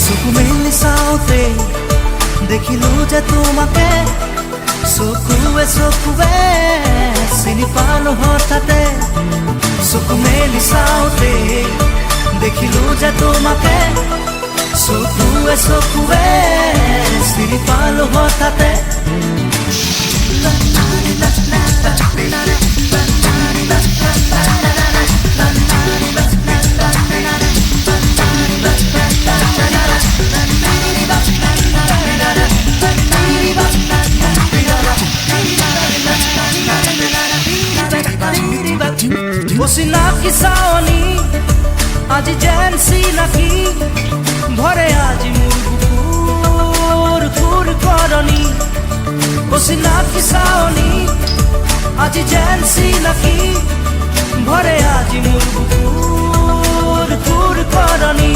চকু মেলি চাওঁতে দেখিলো যে তোমাকে, চকুৱে চকুৱে চিনি পালো হঠাতে। চকু মেলি চাওঁতে দেখিলো যে তোমাকে, চকুৱে চকুৱে চিনি পালো হঠাতে। অচিনাকি চাৱনী আজি যেন চিনাকি, ভৰে আজি মোৰ বুকুৰ খুৰ কৰণী। অচিনাকি চাৱনী আজি যেন চিনাকি, ভৰে আজি মোৰ বুকুৰ খুৰ কৰণী।